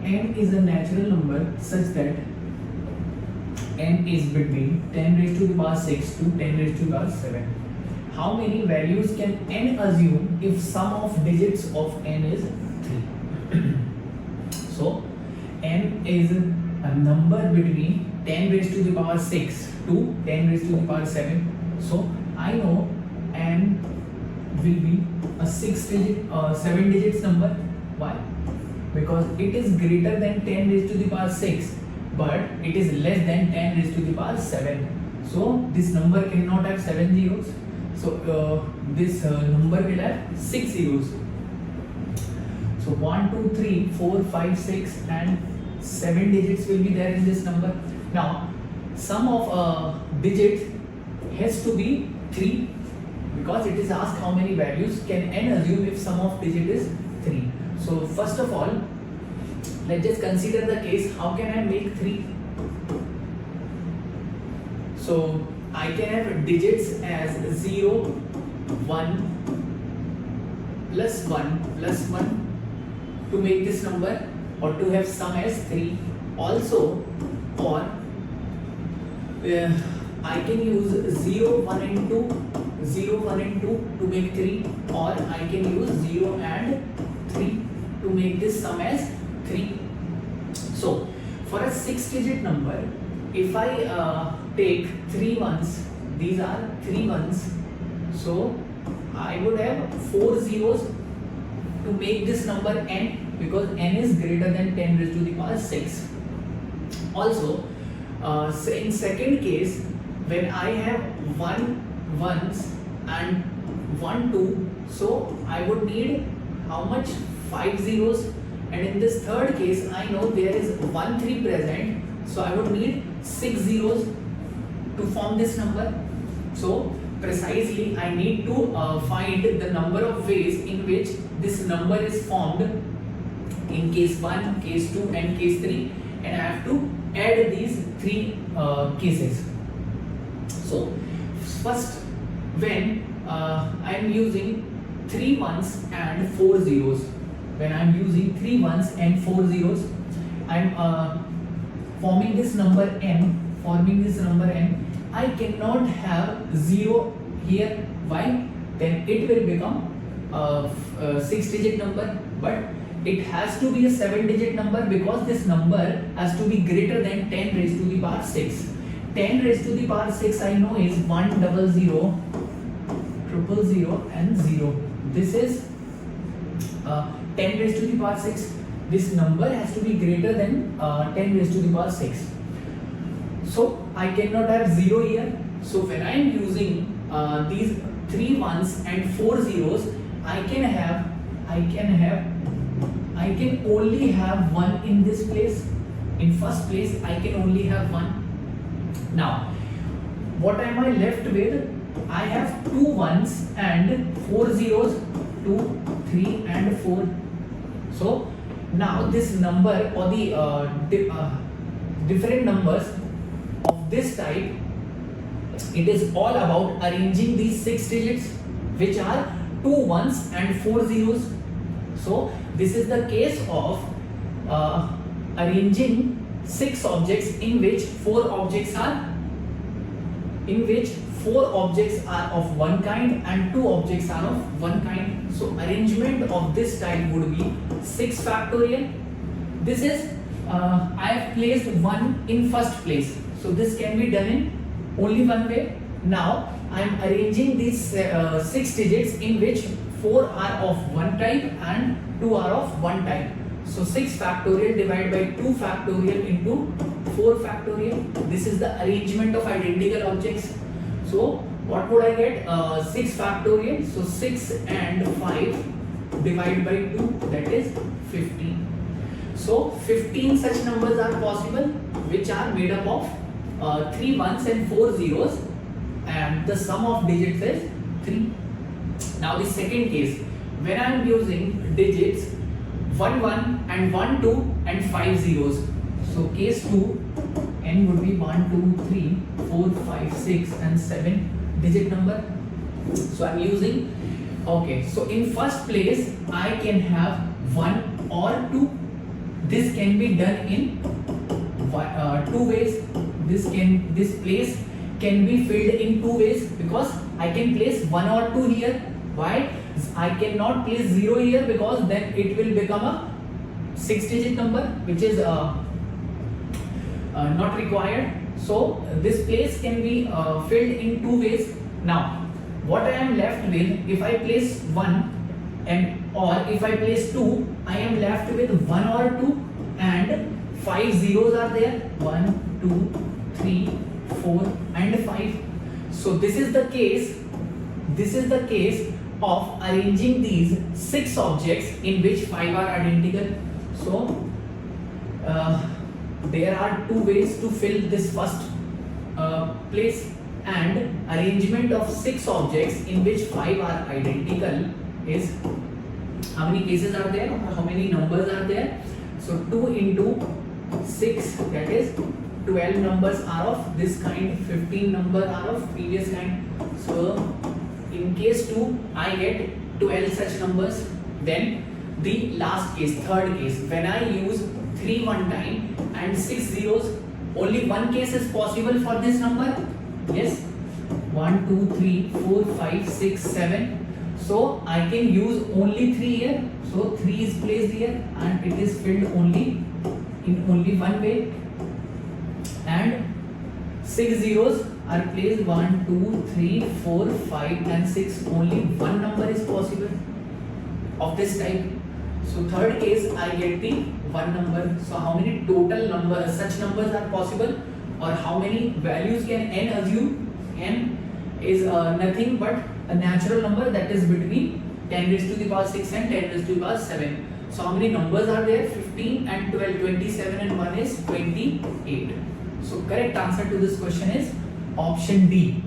n is a natural number such that n is between 10 raised to the power 6 to 10 raised to the power 7. How many values can n assume if sum of digits of n is 3? So n is a number between 10 raised to the power 6 to 10 raised to the power 7. So I know n will be a 7 digits number. Why? Because it is greater than 10 raised to the power 6, but it is less than 10 raised to the power 7. So this number cannot have 7 zeros. So this number will have 6 zeros. So 1, 2, 3, 4, 5, 6 and 7 digits will be there in this number. Now sum of digits has to be 3, because it is asked how many values can n assume if sum of digit is 3. So first of all, let's just consider the case how can I make 3. So I can have digits as 0, 1, plus 1 plus 1 to make this number, or to have sum as 3 also, or I can use 0, 1 and 2, 0, 1 and 2 to make 3, or I can use 0 and 3 to make this sum as 3. So for a 6-digit number, if I take 3 ones, these are 3 ones, so I would have 4 zeros to make this number n, because n is greater than 10 raised to the power 6. Also, in second case, when I have 1 ones and 1 2, so I would need how much? 5 zeros. And in this third case, I know there is 1 3 present, so I would need 6 zeros to form this number. So precisely I need to find the number of ways in which this number is formed in case 1, case 2 and case 3, and I have to add these 3 cases. So first, when I am using 3 ones and 4 zeros, when I am using 3 ones and 4 zeros, I am forming this number n, I cannot have 0 here. Why? Then it will become a 6-digit number, but it has to be a 7-digit number, because this number has to be greater than 10 raised to the power 6. 10 raised to the power 6 I know is 1 0 0 0 0 and 0. This is 10 raised to the power 6. This number has to be greater than 10 raised to the power 6. So I cannot have 0 here. So when I am using these 3 ones and 4 zeros, I can only have 1 in this place. In first place, I can only have 1. Now, what am I left with? I have 2 ones and 4 zeros, 2, 3 and 4. So now this number, or the different numbers of this type, it is all about arranging these 6 digits, which are 2 ones and 4 zeros. So this is the case of arranging 6 objects in which 4 objects are of one kind and 2 objects are of one kind. So arrangement of this type would be 6 factorial. This is I have placed 1 in first place, so this can be done in only one way. Now I am arranging these 6 digits in which 4 are of one type and 2 are of one type. So 6 factorial divided by 2 factorial into 4 factorial. This is the arrangement of identical objects. So what would I get? 6 factorial. So 6 and 5 divided by 2, that is 15. So 15 such numbers are possible, which are made up of 3 ones and 4 zeros, and the sum of digits is 3. Now the second case, when I am using digits 1 1 and 1 2 and 5 zeros. So case 2, n would be 1 2 3 4 5 6 and 7 digit number. So I am using, okay, so in first place I can have 1 or 2. this can be done in two ways. This place can be filled in two ways, because I can place 1 or 2 here. Why? I cannot place 0 here, because then it will become a 6-digit number, which is not required. So this place can be filled in two ways. Now what I am left with, if I place 1 or if I place 2, I am left with 1 or 2 and 5 zeros are there. 1, 2, 3, 4 and 5. So this is the case of arranging these 6 objects in which 5 are identical. So there are 2 ways to fill this first place, and arrangement of 6 objects in which 5 are identical is, how many cases are there or how many numbers are there? So 2 into 6, that is 12 numbers are of this kind, 15 numbers are of previous kind. So in case 2 I get 12 such numbers. Then the last case, third case, when I use 3 one time and 6 zeros, only one case is possible for this number. Yes, 1, 2, 3, 4, 5, 6, 7. So I can use only 3 here. So 3 is placed here and it is filled only in only one way. And 6 zeros are placed 1, 2, 3, 4, 5 and 6. Only one number is possible of this type. So third case I get the one number. So how many total numbers, such numbers are possible, or how many values can n assume? N is nothing but a natural number that is between 10 raised to the power 6 and 10 raised to the power 7. So how many numbers are there? 15 and 12, 27 and 1 is 28. So correct answer to this question is option D.